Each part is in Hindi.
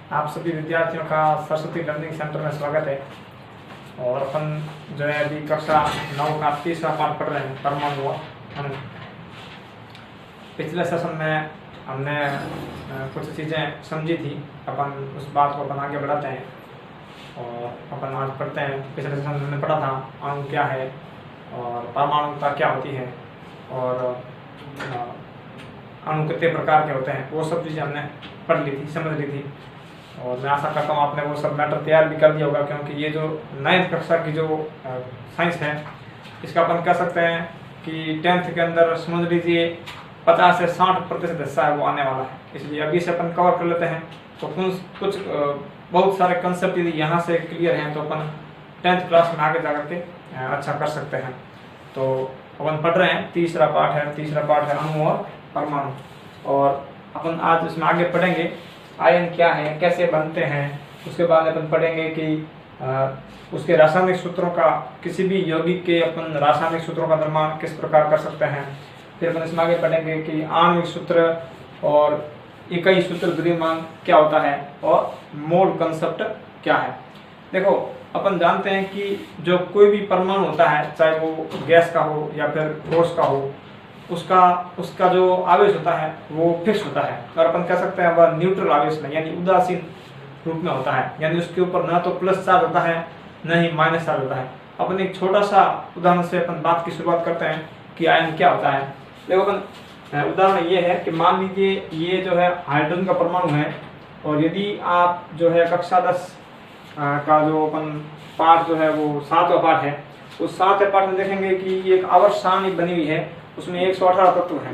आप सभी विद्यार्थियों का सरस्वती लर्निंग सेंटर में स्वागत है। और अपन जो है अभी कक्षा 9 का तीसरा पाठ पढ़ रहे हैं, परमाणु अणु। पिछले सेशन में हमने कुछ चीज़ें समझी थी, अपन उस बात को अपन आगे बढ़ाते हैं और अपन आज पढ़ते हैं। पिछले सेशन में हमने पढ़ा था अणु क्या है और परमाणुता क्या होती है और अणु कितने प्रकार के होते हैं, वो सब चीज़ें हमने पढ़ ली थी, समझ ली थी। और मैं आशा करता हूँ आपने वो सब मैटर तैयार भी कर दिया होगा, क्योंकि ये जो 9th कक्षा की जो साइंस है, इसका अपन कह सकते हैं कि 10th के अंदर समझ लीजिए 50 से 60% हिस्सा है वो आने वाला है। इसलिए अभी से अपन कवर कर लेते हैं। तो कुछ बहुत सारे कंसेप्ट यदि यहाँ से क्लियर हैं तो अपन 10th क्लास में आगे जा करके अच्छा कर सकते हैं। तो अपन पढ़ रहे हैं, तीसरा पाठ है अणु और परमाणु। और अपन आज इसमें आगे पढ़ेंगे आयन क्या है, कैसे बनते हैं। उसके बाद अपन पढ़ेंगे कि उसके रासायनिक सूत्रों का, किसी भी यौगिक के अपन रासायनिक सूत्रों का निर्माण किस प्रकार कर सकते हैं। फिर अपन इसमें आगे पढ़ेंगे कि आणविक सूत्र और इकाई सूत्र द्रव्यमान क्या होता है और मोल कंसेप्ट क्या है। देखो, अपन जानते हैं कि जो कोई भी परमाणु होता है, चाहे वो गैस का हो या फिर ठोस का हो, उसका जो आवेश होता है वो फिक्स होता है। और अपन कह सकते हैं वह न्यूट्रल आवेश में यानी उदासीन रूप में होता है, यानी उसके ऊपर ना तो प्लस चार्ज होता है न ही माइनस चार्ज होता है। अपन एक छोटा सा उदाहरण से अपन बात की शुरुआत करते हैं कि आयन क्या होता है। देखो, अपन उदाहरण ये है कि मान लीजिए ये जो है हाइड्रोजन का परमाणु है, और यदि आप जो है कक्षा 10 का जो अपन पाठ जो है वो 7वां पाठ है, उस 7वें पाठ में देखेंगे कि एक आवर्त सारणी बनी हुई है, उसमें 118 तत्व हैं।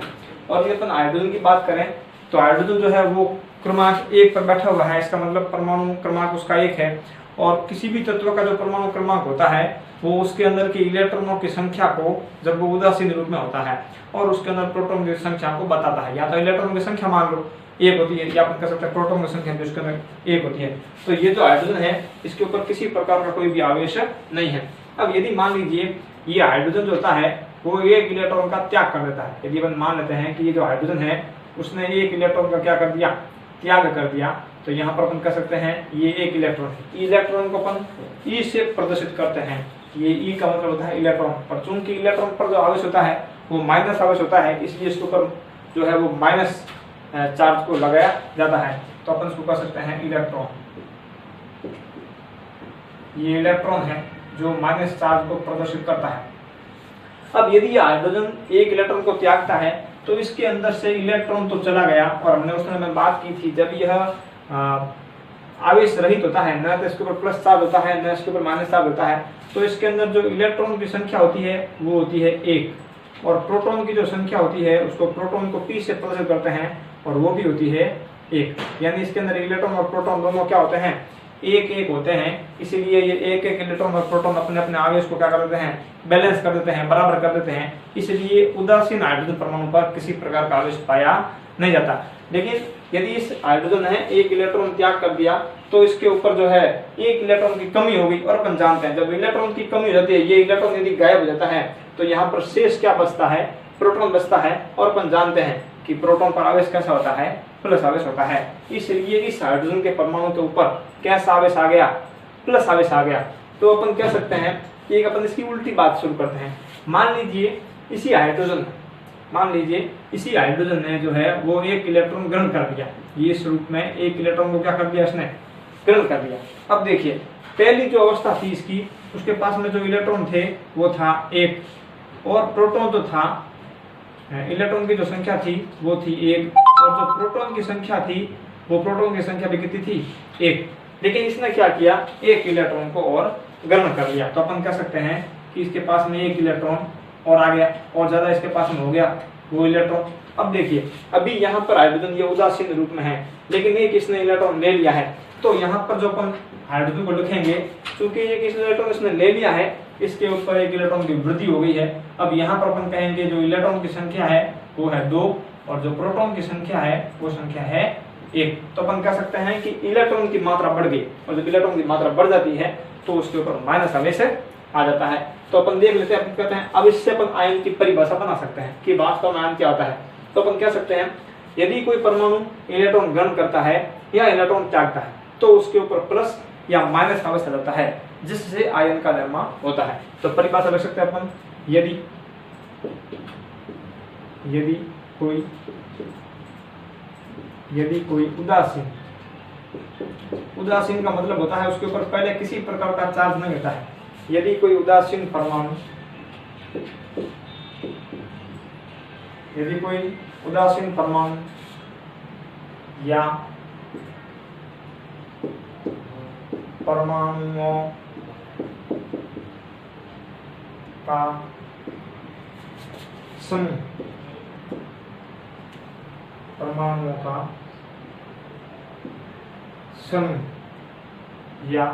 और यदि अपन हाइड्रोजन की बात करें तो हाइड्रोजन जो है वो क्रमांक 1 पर बैठा हुआ है। इसका मतलब परमाणु क्रमांक उसका 1 है। और किसी भी तत्व का जो परमाणु क्रमांक होता है वो उसके अंदर के इलेक्ट्रॉनों की संख्या को, जब वो उदासीन रूप में होता है और उसके अंदर प्रोटॉन की संख्या को बताता है। या तो इलेक्ट्रॉन की संख्या मान लो 1 होती है, या अपन कह सकते हैं प्रोटॉन की संख्या जिसके अंदर 1 होती है। तो ये जो हाइड्रोजन है, इसके ऊपर किसी प्रकार का कोई भी आवेश नहीं है। अब यदि मान लीजिए ये हाइड्रोजन जो होता है वो 1 इलेक्ट्रॉन का त्याग कर देता है। यदि अपन मान लेते हैं कि ये जो हाइड्रोजन है उसने 1 इलेक्ट्रॉन का क्या कर दिया, त्याग कर दिया, तो यहाँ पर अपन कह सकते हैं ये 1 इलेक्ट्रॉन है। इलेक्ट्रॉन को अपन ई से प्रदर्शित करते हैं। ये ई का मतलब होता है इलेक्ट्रॉन। पर चूंकि इलेक्ट्रॉन पर जो आवेश होता है वो माइनस आवेश होता है, इसलिए इसके ऊपर जो है वो माइनस चार्ज को लगाया जाता है। तो अपन इसको कह सकते हैं इलेक्ट्रॉन। ये इलेक्ट्रॉन है जो माइनस चार्ज को प्रदर्शित करता है। अब यदि ये हाइड्रोजन 1 इलेक्ट्रॉन को त्यागता है तो इसके अंदर से इलेक्ट्रॉन तो चला गया, और हमने उस समय में बात की थी जब यह आवेश रहित होता है, न तो इसके ऊपर प्लस चार्ज होता है न इसके ऊपर माइनस चार्ज होता है, तो इसके अंदर जो इलेक्ट्रॉन की संख्या होती है वो होती है 1, और प्रोटॉन की जो संख्या होती है उसको प्रोटॉन को P से प्रदर्शित करते हैं और वो भी होती है 1। यानी इसके अंदर इलेक्ट्रॉन और प्रोटॉन दोनों क्या होते हैं, 1-1 होते हैं। इसीलिए ये 1-1 इलेक्ट्रॉन और प्रोटॉन अपने अपने आवेश को क्या कर देते हैं, बैलेंस कर देते हैं, बराबर कर देते हैं। इसलिए उदासीन हाइड्रोजन परमाणु पर किसी प्रकार का आवेश पाया नहीं जाता। लेकिन यदि इस हाइड्रोजन है 1 इलेक्ट्रॉन त्याग कर दिया तो इसके ऊपर जो है 1 इलेक्ट्रॉन की कमी हो गई। और अपन जानते हैं जब इलेक्ट्रॉन की कमी हो जाती है, ये इलेक्ट्रॉन यदि गायब हो जाता है तो यहाँ पर शेष क्या बचता है, प्रोटॉन बचता है। और अपन जानते हैं कि प्रोटॉन पर आवेश कैसा होता है, प्लस आवेश होता है। इसलिए इस हाइड्रोजन के परमाणु के ऊपर कैसा आवेश आ गया, प्लस आवेश आ गया। तो अपन कह सकते हैं कि एक अपन इसकी उल्टी बात शुरू करते हैं। मान लीजिए इसी हाइड्रोजन ने जो है वो 1 इलेक्ट्रॉन ग्रहण कर दिया। ये इस रूप में 1 इलेक्ट्रॉन को क्या कर दिया, इसने ग्रहण कर दिया। अब देखिए, पहली जो अवस्था थी इसकी, उसके पास में जो इलेक्ट्रॉन थे वो था 1, और प्रोटॉन जो था, इलेक्ट्रॉन की जो संख्या थी वो थी 1, और जो प्रोटॉन की संख्या थी वो प्रोटॉन की संख्या भी कितनी थी, 1। लेकिन इसने क्या किया, 1 इलेक्ट्रॉन को और ग्रहण कर लिया। तो अपन कह सकते हैं कि इसके पास में 1 इलेक्ट्रॉन और आ गया, और ज्यादा इसके पास में हो गया वो इलेक्ट्रॉन। अब देखिए, अभी यहाँ पर हाइड्रोजन ये उदासीन रूप में है, लेकिन एक इसने इलेक्ट्रॉन ले लिया है। तो यहाँ पर जो अपन हाइड्रोजन को लिखेंगे, चूंकि एक इलेक्ट्रॉन इसने ले लिया है, इसके ऊपर 1 इलेक्ट्रॉन की वृद्धि हो गई है। अब यहाँ पर अपन कहेंगे जो इलेक्ट्रॉन की संख्या है वो है 2, और जो प्रोटॉन की संख्या है वो संख्या है 1। तो अपन कह सकते हैं कि इलेक्ट्रॉन की मात्रा बढ़ गई, और जब इलेक्ट्रॉन की मात्रा बढ़ जाती है तो उसके ऊपर माइनस आवेश आ जाता है। तो अपन देख लेते हैं, अपन कहते हैं अब इससे अपन आयन की परिभाषा बना सकते हैं कि वास्तव में आयन क्या होता है। तो अपन कह सकते हैं यदि कोई परमाणु इलेक्ट्रॉन ग्रहण करता है या इलेक्ट्रॉन त्यागता है, तो उसके ऊपर प्लस या माइनस आवेश आ जाता है, जिससे आयन का निर्माण होता है। तो परिभाषा लिख सकते हैं अपन, यदि कोई उदासीन का मतलब होता है उसके ऊपर पहले किसी प्रकार का चार्ज नहीं होता है। यदि कोई उदासीन परमाणु या परमाणुओं का समूह या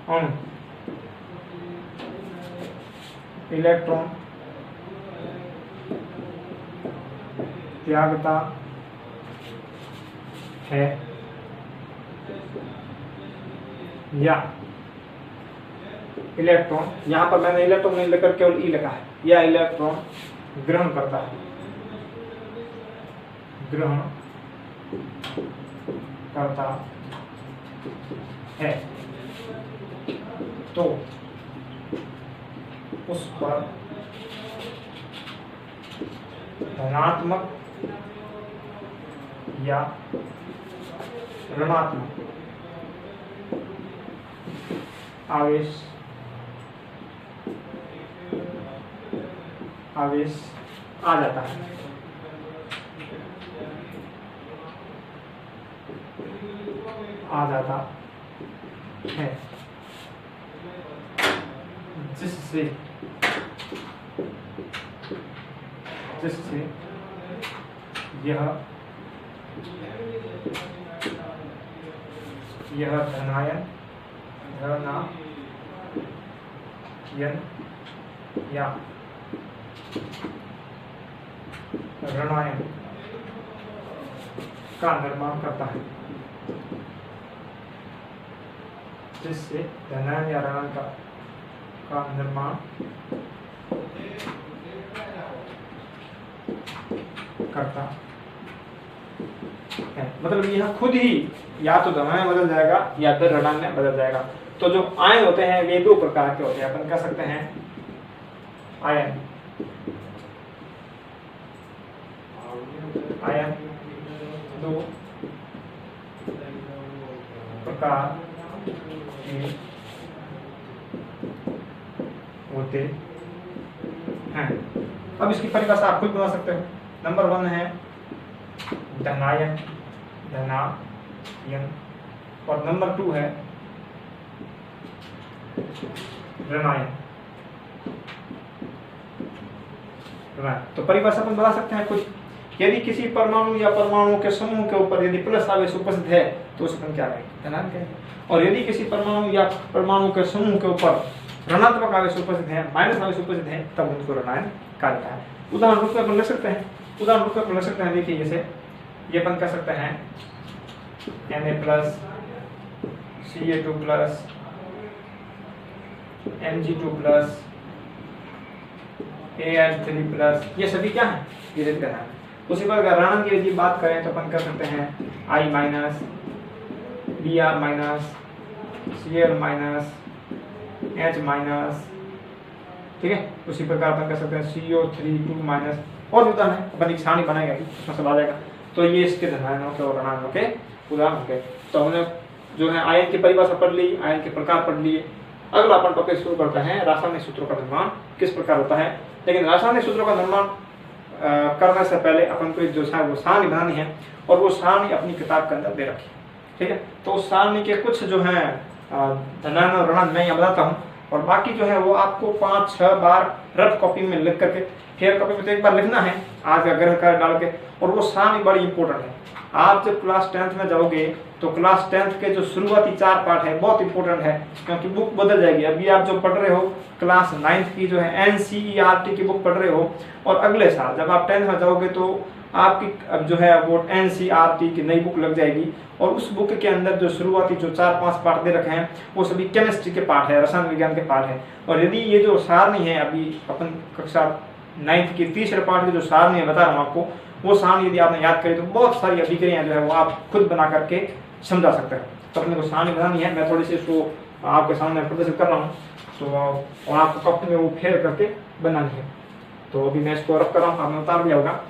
अणु इलेक्ट्रॉन त्यागता है या इलेक्ट्रॉन, यहां पर मैंने इलेक्ट्रॉन नहीं लिखकर केवल ई लिखा है, या इलेक्ट्रॉन ग्रहण करता है तो उस पर धनात्मक या ऋणात्मक आवेश आ जाता है। जिससे यह धनायन या ऋणायन का निर्माण करता है, जिससे धनायन या ऋणायन का निर्माण करता है। मतलब यह खुद ही या तो धनायन बदल जाएगा या फिर ऋणायन में बदल जाएगा। तो जो आयन होते हैं वे दो प्रकार के होते हैं, अपन कह सकते हैं आयन दो प्रकार के होते हैं। अब इसकी परिभाषा आप खुद बना सकते हो। नंबर 1 है धनायन और नंबर 2 है ऋणायन। तो परिभाषा अपन बता सकते हैं कुछ। यदि किसी परमाणु या परमाणुओं के समूह के ऊपर यदि प्लस आवेश उपस्थित है तो उसे अपन क्या कहेंगे, धनायन कहेंगे। और यदि किसी परमाणु या परमाणु के समूह के ऊपर ऋणात्मक आवेश उपस्थित है, माइनस आवेश उपस्थित है, तब उनको ऋणायन कहा जाता है। उदाहरण रूप में अपन लिख सकते हैं, देखिए जैसे ये अपन कह सकते हैं Na+, Ca2+, Mg2+, Al3+, ये सभी क्या है, ये करना है। उसी पर अगर ऋणायन की यदि बात करें तो अपन कर सकते हैं I-, Br-, Cl-, H-, ठीक है। उसी प्रकार अपन कर सकते हैं CO3 और भी उदाहरण है, अपन एक सारणी बनाएगा उसमें सब आ जाएगा। तो ये इसके धनायनों के और ऋणायनों के उदाहरण हो गए। तो हमने जो है आयन की परिभाषा पढ़ ली, आयन के प्रकार पढ़ लिए। अगला अपन टॉपिक शुरू करते हैं रासायनिक सूत्रों का निर्माण किस प्रकार होता है। लेकिन रासायनिक सूत्रों का निर्माण करने से पहले अपन को जो है वो सारणी बनानी है, और वो सारणी अपनी किताब के अंदर दे रखी है, ठीक है। तो उस सारणी के कुछ जो है धनायन और ऋणायन मैं यहाँ बताता हूँ, और बाकी जो है वो आपको 5-6 बार रफ कॉपी में लिख करके, फेयर कॉपी में तो एक बार लिखना है आज का ग्रह कर डाल के। और वो सारणी बड़ी इंपॉर्टेंट है। आप जब क्लास 10th में जाओगे तो क्लास 10th के जो शुरुआती 4 पार्ट है बहुत इंपॉर्टेंट है, क्योंकि बुक बदल जाएगी। अभी आप जो पढ़ रहे हो क्लास 9th की जो है NCERT की बुक पढ़ रहे हो, और अगले साल जब आप 10th में जाओगे तो आपकी अब जो है वो NCERT की नई बुक लग जाएगी, और उस बुक के अंदर जो शुरुआती जो 4-5 पार्ट दे रखे हैं वो सभी केमिस्ट्री के पार्ट है, रसायन विज्ञान के पार्ट है। और यदि ये जो सारणी है अभी अपन कक्षा 9th की तीसरे पार्ट की जो सारणी है बता रहा हूँ आपको, वो सारणी यदि आपने याद करी तो बहुत सारी अभिक्रियाएं जो है वो आप खुद बना करके समझा सकते हैं। तो अपने को सारणी बनानी है, मैं थोड़ी सी इसको आपके सामने प्रदर्शित कर रहा हूँ, तो और आपको कप में वो फेर करके बनानी है। तो अभी मैं इसको रफ कर रहा हूँ, आपने उतार दिया होगा।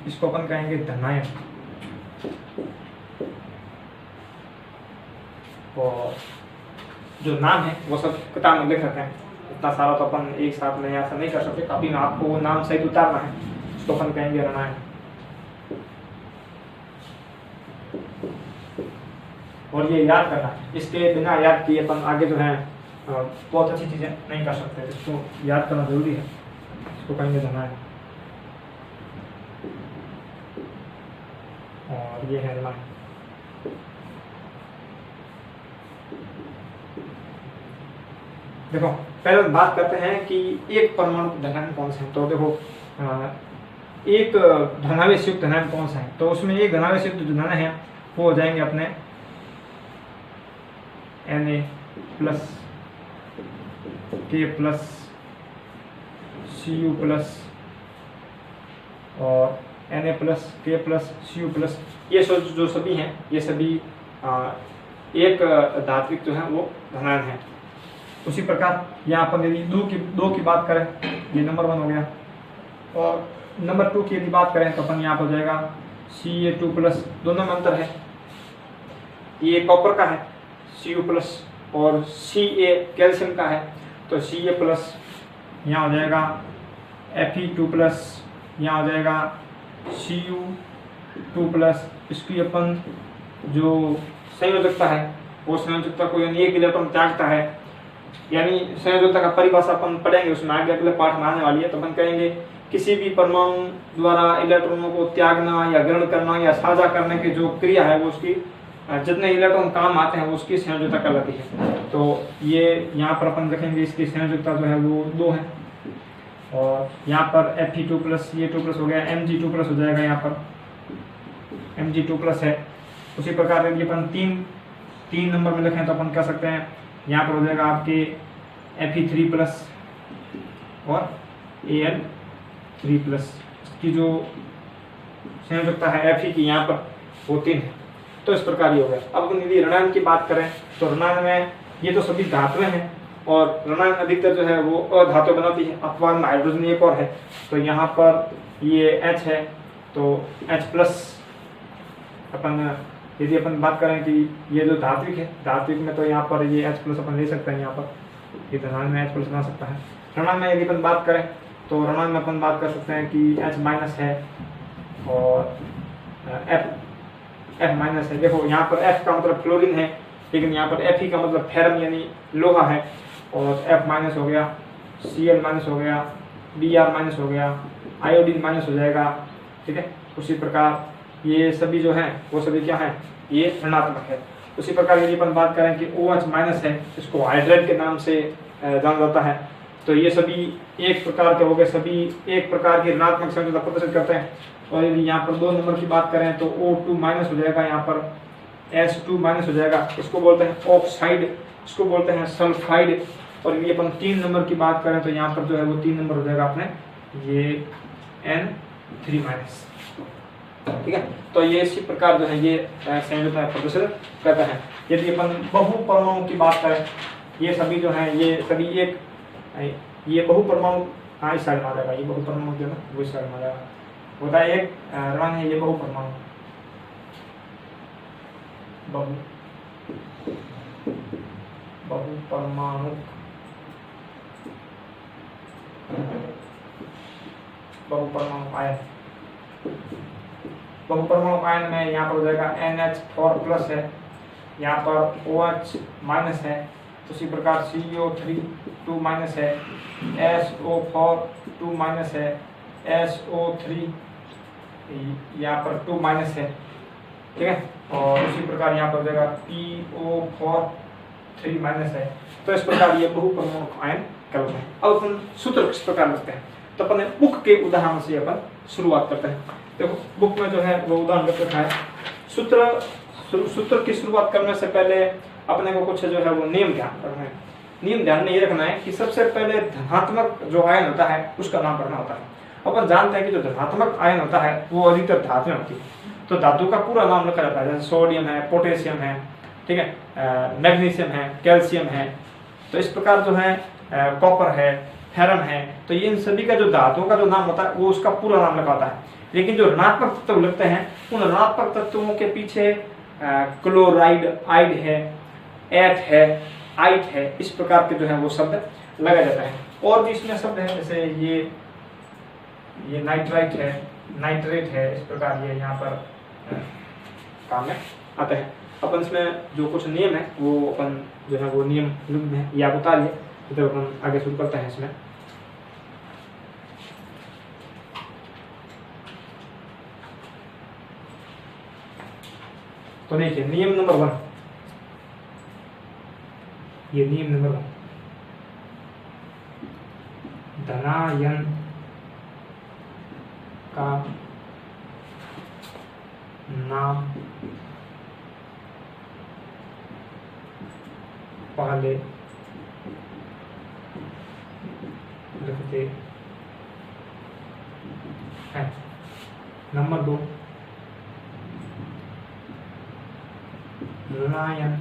इसको अपन कहेंगे धनायन, और जो नाम है वो सब किताब में लिख रखे हैं। इतना सारा तो अपन एक साथ में ऐसा नहीं कर सकते, काफी आपको वो नाम सही उतारना है। इसको अपन कहेंगे रणनायन। और ये याद करना, इसके बिना याद किए अपन आगे जो है बहुत अच्छी चीजें नहीं कर सकते, इसको याद करना जरूरी है। इसको कहेंगे धनायन, और ये है रणनायन। देखो पहले बात करते हैं कि एक परमाणु धनायन कौन से हैं। तो देखो एक धनावेश युक्त धनायन कौन सा है, तो उसमें एक धनावेश युक्त जो धनायन है वो हो जाएंगे अपने Na plus K plus Cu plus और Na plus K plus Cu plus, ये जो सभी हैं ये सभी एक धात्विक जो है वो धनायन है। उसी प्रकार यहाँ पर यदि दो की बात करें, ये नंबर 1 हो गया, और नंबर 2 की यदि बात करें तो अपन यहाँ पर हो जाएगा Ca2 प्लस, दोनों में अंतर है, ये कॉपर का है Cu प्लस और Ca कैल्शियम का है, तो Ca प्लस यहाँ हो जाएगा Fe2 प्लस, यहाँ हो जाएगा Cu2 प्लस। इसकी अपन जो संयोजकता है वो संयोजकता को यानी एक इलेक्ट्रॉन त्यागता है, यानी संयोजकता का परिभाषा अपन पढ़ेंगे, उसमें आगे अगले पाठ में आने वाली है। तो अपन कहेंगे किसी भी परमाणु द्वारा इलेक्ट्रॉनों को त्यागना या ग्रहण करना या साझा करने की जो क्रिया है वो उसकी जितने इलेक्ट्रॉन काम आते हैं वो उसकी संयोजकता कहलाती है। तो ये यहाँ पर अपन देखेंगे इसकी संयोजकता जो है वो 2 है, और यहाँ पर Fe2 प्लस Ca2 प्लस हो गया, Mg2 प्लस हो जाएगा, यहाँ पर Mg2 प्लस है। उसी प्रकार यदि अपन तीन नंबर में लिखें तो अपन कह सकते हैं यहाँ पर हो जाएगा आपके Fe3 प्लस और Al3 प्लस। इसकी जो संयोजकता है Fe की यहाँ पर वो 3 है। तो इस प्रकार ये हो गया। अब अपन यदि ऋणायन की बात करें तो ऋणायन में ये तो सभी धातुएं हैं, और ऋणायन अधिकतर जो है वो अधातु बनाती है, अपवाद में हाइड्रोजन एक और है। तो यहाँ पर ये H है, तो H प्लस अपन यदि अपन बात करें कि ये जो धात्विक है, धात्विक में तो यहाँ पर ये H प्लस अपन ले सकते हैं, यहाँ पर ये ऋणायन में H प्लस बना सकता है। ऋणायन में यदि अपन बात करें तो ऋणायन में अपन बात कर सकते हैं कि H माइनस है और F माइनस है। देखो यहाँ पर F का मतलब फ्लोरीन है, लेकिन यहाँ पर Fe का मतलब फेरम यानी लोहा है, और F माइनस हो गया, Cl माइनस हो गया, Br माइनस हो गया, आयोडीन माइनस हो जाएगा। ठीक है, उसी प्रकार ये सभी जो हैं वो सभी क्या हैं, ये ऋणात्मक है। उसी प्रकार यदि अपन बात करें कि OH माइनस है, इसको हाइड्रेट के नाम से जाना जाता है, तो ये सभी एक प्रकार के हो गए, सभी एक प्रकार की ऋणात्मक संयोजकता प्रदर्शित करते हैं। और यदि यहाँ पर 2 नंबर की बात करें तो O2 माइनस हो जाएगा, यहाँ पर H2 माइनस हो जाएगा, इसको बोलते हैं ऑक्साइड, इसको बोलते हैं सल्फाइड। और यदि अपन 3 नंबर की बात करें तो यहाँ पर जो है वो 3 नंबर हो जाएगा अपने ये N3 माइनस। ठीक है, तो ये इसी प्रकार जो है ये संयोजकता प्रदर्शित करते हैं। यदि अपन बहु परमाणु की बात करें, ये सभी जो है ये सभी एक ये बहु परमाणु, हाँ इस साइड में आ जाएगा, ये बहु परमाणु जो है वो इस साइड में आ जाएगा, होता है एक रण है ये बहु परमाणु, बहु परमाणु आयन। बहु परमाणु आयन में यहाँ पर हो जाएगा NH4 प्लस है, यहाँ पर OH माइनस है, उसी प्रकार CO3 2 माइनस है, SO4 2 माइनस है, SO3 यहाँ पर 2 माइनस है। ठीक है, और उसी प्रकार यहाँ पर हो जाएगा PO4 3 माइनस है। तो इस प्रकार ये बहु परमाणु आयन कहलाते हैं। अब अपन सूत्र किस प्रकार लिखते हैं, तो अपन बुक के उदाहरण से अपन शुरुआत करते हैं। देखो बुक में जो है वो उदाहरण रखा है। सूत्र की शुरुआत करने से पहले अपने को कुछ जो है वो नियम ध्यान रखना है। नियम ध्यान में ये रखना है कि सबसे पहले धनात्मक जो आयन होता है उसका नाम पढ़ना होता है। अपन जानते हैं कि जो धनात्मक आयन होता है वो अधिकतर धातु में होती है, तो धातु का पूरा नाम लिखा जाता है, जैसे सोडियम है, पोटेशियम है, ठीक है, मैग्नीशियम है, कैल्शियम है। तो इस प्रकार जो है कॉपर है, फेरम है, तो ये इन सभी का जो धातुओं का जो नाम होता है वो उसका पूरा नाम लिखा होता है। लेकिन जो ऋणात्मक तत्व लिखते हैं उन ऋणात्मक तत्वों के पीछे क्लोराइड, आइड है, एट है, आइट है, इस प्रकार के जो है वो शब्द लगाया जाता है। और भी इसमें शब्द है, जैसे ये नाइट्राइट है, नाइट्रेट है, इस प्रकार ये यहाँ पर काम में आते हैं। अपन इसमें जो कुछ नियम है वो अपन जो है वो नियम ये आप उतारिए, तो अपन आगे शुरू करते हैं इसमें। तो देखिए नियम नंबर 1, ये नियम नंबर 1, धनायन का नाम पहले लिखते हैं। नंबर 2, ऋणायन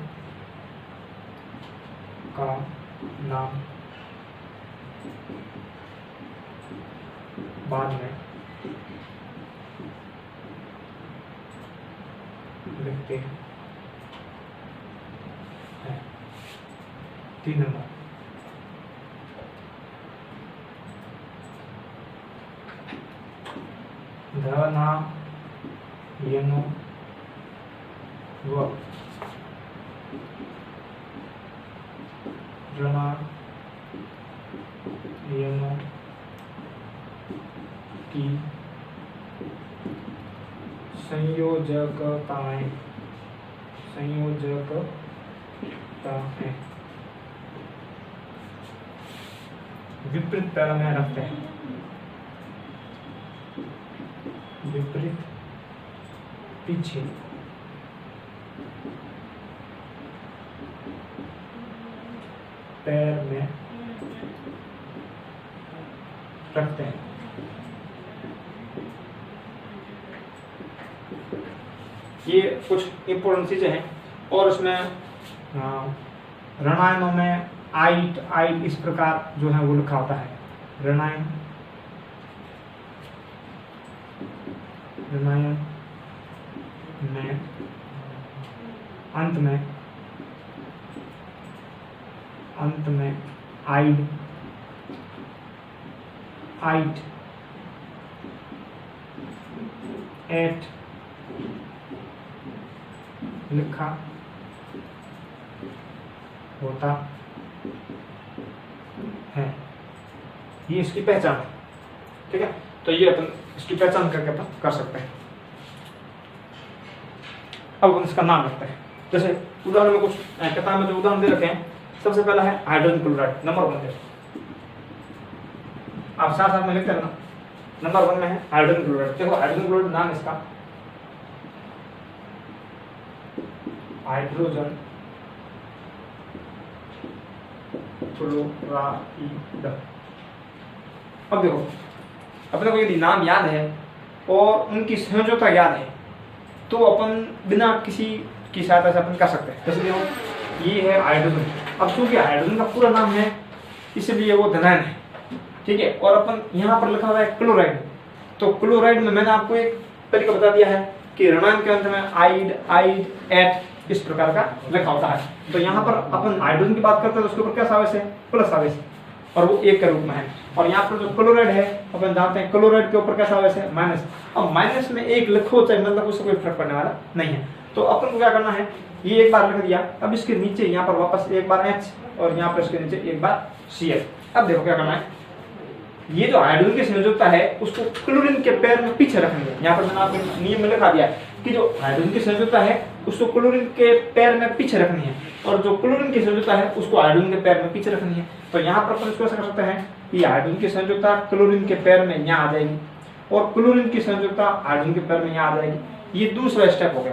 का नाम बाद में लिखते हैं। 3 नंबर, धनायनों व ऋणायनों की संयोजकताएं विपरीत पैर में रखते हैं। विपरीत पीछे पैर में रखते हैं। ये कुछ इंपॉर्टेंट चीजें हैं। और इसमें ऋणायनों में आइट इस प्रकार जो है वो लिखा होता है। ऋणायन में अंत में आइट एट लिखा होता है। ये इसकी पहचान है, ठीक है। तो ये अपन इसकी पहचान करके अपन कर सकते हैं। अब अपन इसका नाम रखते हैं। जैसे उदाहरण में कुछ किताब में जो उदाहरण दे रखे हैं, सबसे पहला है हाइड्रोजन क्लोराइड। नंबर 1 है, आप साथ साथ में लिखते हैं ना। नंबर 1 में है हाइड्रोजन क्लोराइड। देखो हाइड्रोजन क्लोराइड नाम इसका हाइड्रोजन क्लोराइड। अब देखो अपने को यदि नाम याद है और उनकी संयोजकता याद है तो अपन बिना किसी की सहायता से अपन कर सकते हैं। जैसे देखो ये है हाइड्रोजन। अब चूंकि हाइड्रोजन का पूरा नाम है इसलिए वो धनायन है, ठीक है। और अपन यहाँ पर लिखा हुआ है क्लोराइड, तो क्लोराइड में मैंने आपको एक तरीका बता दिया है कि ऋणायन के अंत में आइड एट इस प्रकार का लिखा होता है। तो यहाँ पर अपन हाइड्रोजन की बात करते हैं तो उसके ऊपर क्या आवेश है? प्लस आवेश, और वो 1 के रूप में है। और यहाँ पर जो क्लोराइड है अपन जानते हैं क्लोराइड के ऊपर कैसा आवेश है? माइनस। अब माइनस में 1 लिखो चाहे मतलब उससे कोई फर्क पड़ने वाला नहीं है। तो अपन को क्या करना है, ये एक बार लिख दिया, अब इसके नीचे यहाँ पर वापस एक बार H और यहाँ पर इसके नीचे एक बार Cl। अब देखो क्या करना है, ये जो हाइड्रोजन की संयोजकता है उसको क्लोरीन के पैर में पीछे रखनी है। यहाँ पर मैंने आपको नियम में लिखा दिया है कि जो हाइड्रोजन की संयोजकता है उसको क्लोरीन के पैर में पीछे रखनी है, और जो क्लोरीन की संयोजकता है उसको हाइड्रोजन के पैर में पीछे रखनी है। तो यहाँ पर अपन इसको ऐसा कर सकते हैं कि हाइड्रोजन की संयोजकता क्लोरीन के पैर में यहाँ आ जाएगी और क्लोरीन की संयोजकता हाइड्रोजन के पैर में यहाँ आ जाएगी। ये दूसरा स्टेप हो गया।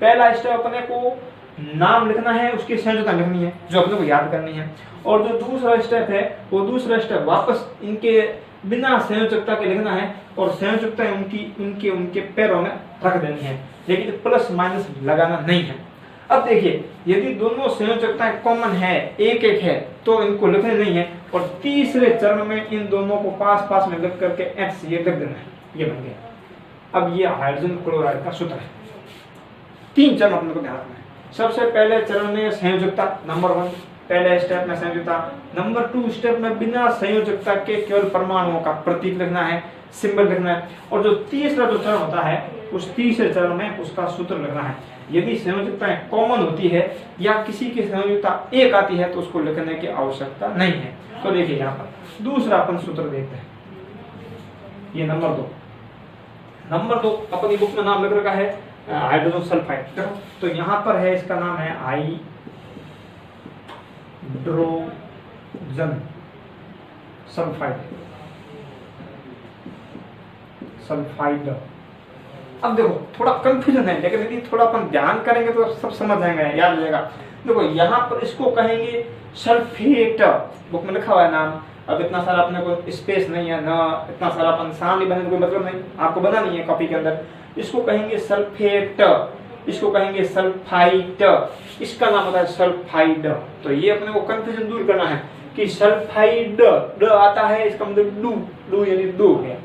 पहला स्टेप अपने को नाम लिखना है, उसकी संयोजकता लिखनी है जो अपने को याद करनी है। और जो दूसरा स्टेप है वो दूसरा स्टेप वापस इनके बिना संयोजकता के लिखना है और संयोजकता उनकी उनके पैरों में रख देनी है, लेकिन प्लस माइनस लगाना नहीं है। अब देखिए यदि दोनों संयोजकताएं कॉमन है, एक एक है, तो इनको लिखने नहीं है और तीसरे चरण में इन दोनों को पास पास में लिख करके H ये लिख देना है, ये बन गया। अब ये हाइड्रोजन क्लोराइड का सूत्र है। 3 चरण अपने को ध्यान रखना है। सबसे पहले चरण में संयोजकता नंबर 1, पहले स्टेप में संयोजकता। नंबर 2 स्टेप में बिना संयोजकता के केवल परमाणुओं का प्रतीक लिखना है, सिंबल लिखना है। और जो तीसरा जो चरण होता है उस तीसरे चरण में उसका सूत्र लिखना है। यदि संयोजकताएं कॉमन होती है या किसी की संयोजकता एक आती है तो उसको लिखने की आवश्यकता नहीं है। तो देखिए यहाँ पर दूसरा अपन सूत्र देखते हैं, ये नंबर 2 अपनी बुक में नाम लिख रखा है हाइड्रोजन सल्फाइड। देखो तो यहाँ पर है, इसका नाम है हाइड्रोजन सल्फाइड। अब देखो थोड़ा कंफ्यूजन है, लेकिन यदि थोड़ा अपन ध्यान करेंगे तो सब समझ जाएंगे, याद हो जाएगा। देखो यहाँ पर इसको कहेंगे सल्फेट, बुक में लिखा हुआ है नाम। अब इतना सारा अपने को स्पेस नहीं है ना, इतना सारा अपन सामने बने कोई मतलब नहीं, आपको बना नहीं है कॉपी के अंदर। इसको कहेंगे सल्फेट, इसको कहेंगे सल्फाइड, इसका नाम होता है सल्फाइड। तो ये अपने को कंफ्यूजन दूर करना है कि सल्फाइड ड आता है, इसका मतलब डू यानी 2 है।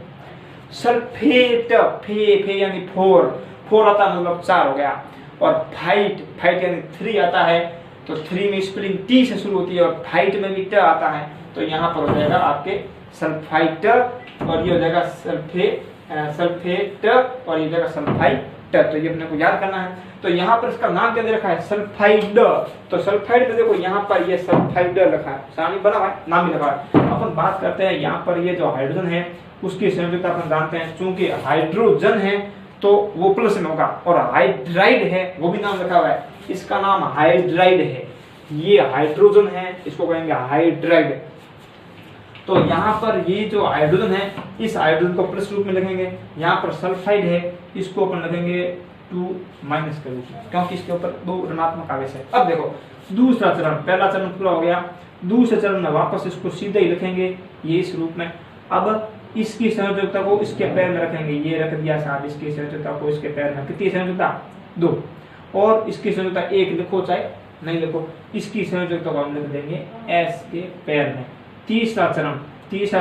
सल्फेट फे यानी 4 आता है मतलब 4 हो गया। और फाइट यानी 3 आता है, तो 3 में स्पेलिंग टी से शुरू होती है और फाइट में भी ट आता है, तो यहाँ पर हो जाएगा आपके सल्फाइट और ये हो जाएगा सल्फेट और ये हो जाएगा सल्फाइड। तो ये अपने को याद करना है। तो यहाँ पर इसका नाम क्या दे रखा है सल्फाइड। तो सल्फाइड में देखो यहाँ पर ये सल्फाइड लिखा है, सामने बना हुआ है, नाम भी लिखा है। अपन बात करते हैं यहाँ पर ये जो हाइड्रोजन है उसकी संयोजकता अपन जानते हैं, चूंकि हाइड्रोजन है तो वो प्लस में होगा, और हाइड्राइड है वो भी नाम लिखा हुआ है, इसका नाम हाइड्राइड है। ये हाइड्रोजन है, इसको कहेंगे हाइड्राइड। तो यहाँ पर ये जो हाइड्रोजन है इस हाइड्रोजन को प्लस रूप में लिखेंगे। यहाँ पर सल्फाइड है, इसको अपन लिखेंगे 2 माइनस के रूप में, क्योंकि इसके ऊपर 2 ऋणात्मक आवेश है। अब देखो दूसरा चरण, पहला चरण पूरा हो गया, दूसरे चरण में वापस इसको सीधे ही लिखेंगे ये इस रूप में। अब इसकी संयोजकता को इसके पैर में रखेंगे, ये रख दिया साहब, इसकी संयोजकता को इसके पैर में। कितनी संयोजकता 2, और इसकी संयोजकता 1 लिखो चाहे नहीं लिखो, इसकी संयोजकता को हम लिख देंगे S के पैर में। तीसरा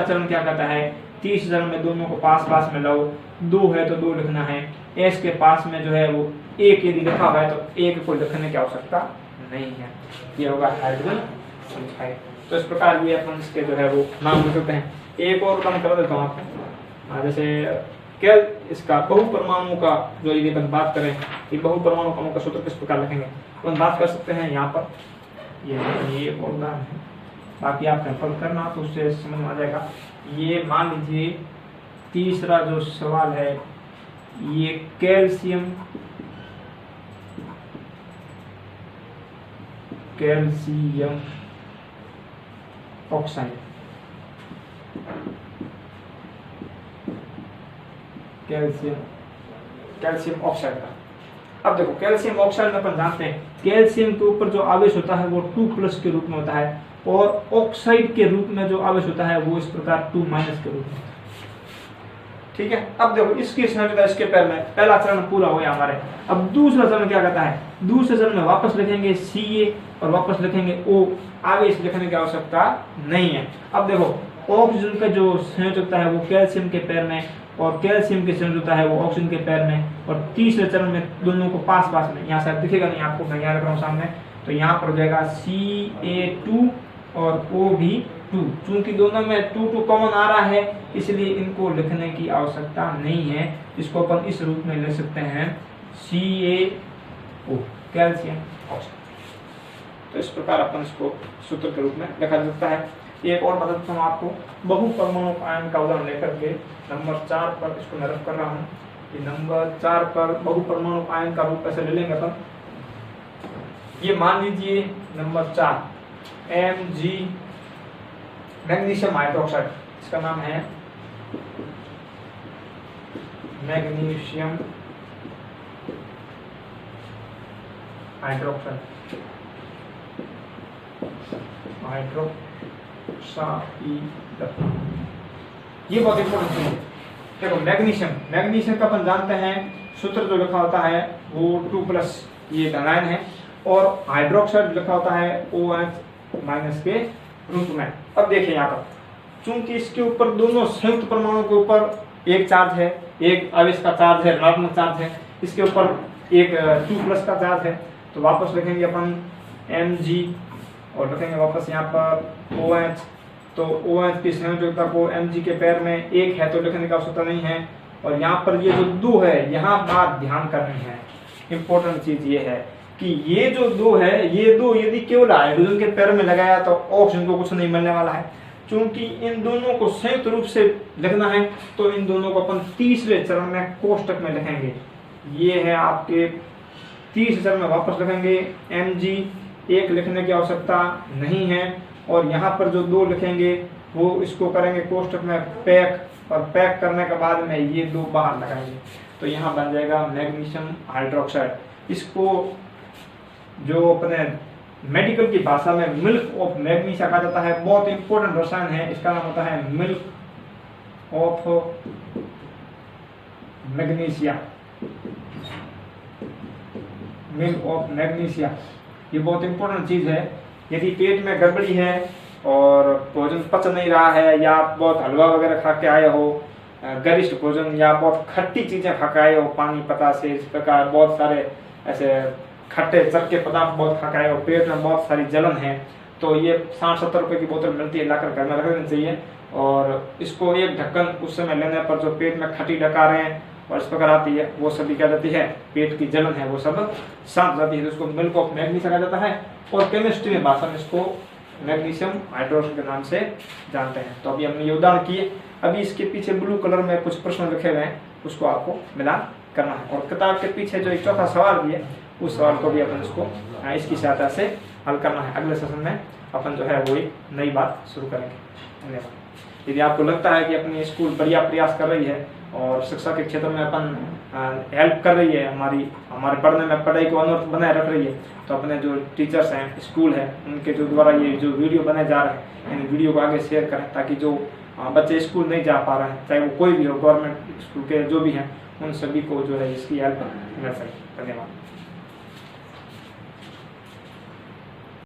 चरण क्या कहता है, तीसरे चरण में दोनों को पास पास में लाओ, 2 है तो 2 लिखना है, S के पास में जो है वो 1 यदि लिखा हुआ है तो 1 को लिखने की आवश्यकता नहीं है। ये होगा हाइड्रोजन सल्फाइड। तो इस प्रकार ये अपन इसके जो है वो नाम लिख सकते हैं। एक और काम कर देता हूँ आपको, जैसे क्या इसका बहुपरमाणु का जो यदि अपन बात करें कि बहुपरमाणु कणों का सूत्र किस प्रकार लिखेंगे, अपन बात कर सकते हैं। यहाँ पर ये उदाहरण है, बाकी आप रेफर करना तो उससे समझ में आ जाएगा। ये मान लीजिए तीसरा जो सवाल है, ये कैल्शियम ऑक्साइड, कैल्शियम ऑक्साइड का। अब देखो कैल्शियम ऑक्साइड में अपन जानते हैं कैल्शियम के ऊपर जो आवेश होता है वो 2+ के रूप में होता है, और ऑक्साइड के रूप में जो आवेश होता है वो इस प्रकार 2- के रूप में। ठीक है, अब देखो इसकी संयोजकता इसके पैर में, पहला चरण पूरा हो गया हमारे। अब दूसरा चरण क्या कहता है, दूसरे चरण में वापस लिखेंगे Ca और वापस लिखेंगे O, आवेश लिखने की आवश्यकता नहीं है। अब देखो ऑक्सीजन का जो संयोजकता है वो कैल्शियम के पैर में, और कैल्शियम की संयोजकता है वो ऑक्सीजन के पैर में, और तीसरे चरण में दोनों को पास पास में, यहाँ शायद दिखेगा नहीं आपको, मैं यहाँ रख रहा हूँ सामने, तो यहाँ पर हो जाएगा Ca2 और O भी 2। चूंकि दोनों में 2 कॉमन आ रहा है इसलिए इनको लिखने की आवश्यकता नहीं है। इसको अपन इस रूप में लिख सकते हैं CaO, कैल्शियम ऑक्साइड। तो इस प्रकार अपन इसको सूत्र के रूप में लिखा जा सकता है। एक और बताता हूँ आपको, बहुपरमाणु आयन का उदाहरण लेकर के नंबर 4 पर इसको मैं रख कर रहा हूँ। नंबर 4 पर बहुपरमाणु आयन का रूप कैसे ले लेंगे अपन, ये मान लीजिए नंबर 4 Mg मैग्नीशियम हाइड्रोक्साइड, इसका नाम है मैग्नीशियम हाइड्रोक्साइड ये बहुत इंपॉर्टेंट चीज है। देखो मैग्नीशियम का अपन जानते हैं सूत्र जो लिखा होता है वो 2+ ये एनायन है, और हाइड्रोक्साइड लिखा होता है OH- के रूप में। अब देखिए यहाँ पर चूंकि इसके ऊपर दोनों संयुक्त परमाणु के ऊपर एक चार्ज है, एक आवेश का चार्ज है, ऋणात्मक चार्ज है, इसके ऊपर एक 2+ का चार्ज है, तो वापस लिखेंगे अपन Mg और लिखेंगे वापस यहाँ पर OH। तो OH की संयोजकता को Mg के पैर में एक है तो लिखने की आवश्यकता नहीं है, और यहाँ पर ये जो 2 है, यहाँ बात ध्यान करनी है, इंपॉर्टेंट चीज ये है कि ये जो 2 है, ये 2 यदि केवल हाइड्रोजन के पैर में लगाया तो ऑक्सीजन को कुछ नहीं मिलने वाला है। चूंकि इन दोनों को संयुक्त रूप से लिखना है तो इन दोनों को अपन तीसरे चरण में कोष्टक में लिखेंगे। ये है आपके तीसरे चरण में वापस लिखेंगे Mg, एक लिखने की आवश्यकता नहीं है, और यहाँ पर जो 2 लिखेंगे वो इसको करेंगे कोष्टक में पैक, और पैक करने के बाद में ये 2 बाहर लगाएंगे, तो यहाँ बन जाएगा मैग्नीशियम हाइड्रोक्साइड। इसको जो अपने मेडिकल की भाषा में मिल्क ऑफ मैग्नीशिया कहा जाता है। बहुत इंपॉर्टेंट रसायन है, इसका नाम होता है milk of magnesia. Milk of magnesia ये बहुत इंपॉर्टेंट चीज है। यदि पेट में गड़बड़ी है और भोजन पच नहीं रहा है, या आप बहुत हलवा वगैरह खा के आए हो, गरिष्ठ भोजन, या बहुत खट्टी चीजें खा के आए हो, पानी पता से इस प्रकार बहुत सारे ऐसे खट्टे चरके पदार्थ बहुत खा के आए हो, पेट में बहुत सारी जलन है, तो ये 60-70 रुपए की बोतल मिलती है, लाकर घर में रख देनी चाहिए। और इसको एक ढक्कन उस समय लेने पर जो पेट में खट्टी डकारें और इस प्रकार आती है वो सभी क्या जाती है, पेट की जलन है वो सब शांत जाती है, तो उसको मिल्क ऑफ मैग्नीशिया कहा जाता है, और केमिस्ट्री में भाषा में इसको मैग्नीशियम हाइड्रोक्साइड के नाम से जानते हैं। तो अभी हमने ये उदाहरण किए। अभी इसके पीछे ब्लू कलर में कुछ प्रश्न लिखे हुए हैं, उसको आपको मिलान करना है, और किताब के पीछे जो एक चौथा सवाल भी है उस सवाल को भी अपन इसको इसकी सहायता से हल करना है। अगले सेशन में अपन जो है वो एक नई बात शुरू करेंगे। धन्यवाद। यदि आपको लगता है कि अपनी स्कूल बढ़िया प्रयास कर रही है और शिक्षा के क्षेत्र में अपन हेल्प कर रही है, हमारे पढ़ने में पढ़ाई को अनवरत बनाए रख रही है, तो अपने जो टीचर्स हैं, स्कूल है, उनके जो द्वारा ये जो वीडियो बने जा रहे हैं, इन वीडियो को आगे शेयर करें, ताकि जो बच्चे स्कूल नहीं जा पा रहे हैं, चाहे वो कोई भी हो, गवर्नमेंट स्कूल के जो भी हैं, उन सभी को जो है इसकी हेल्प मिल सके। धन्यवाद।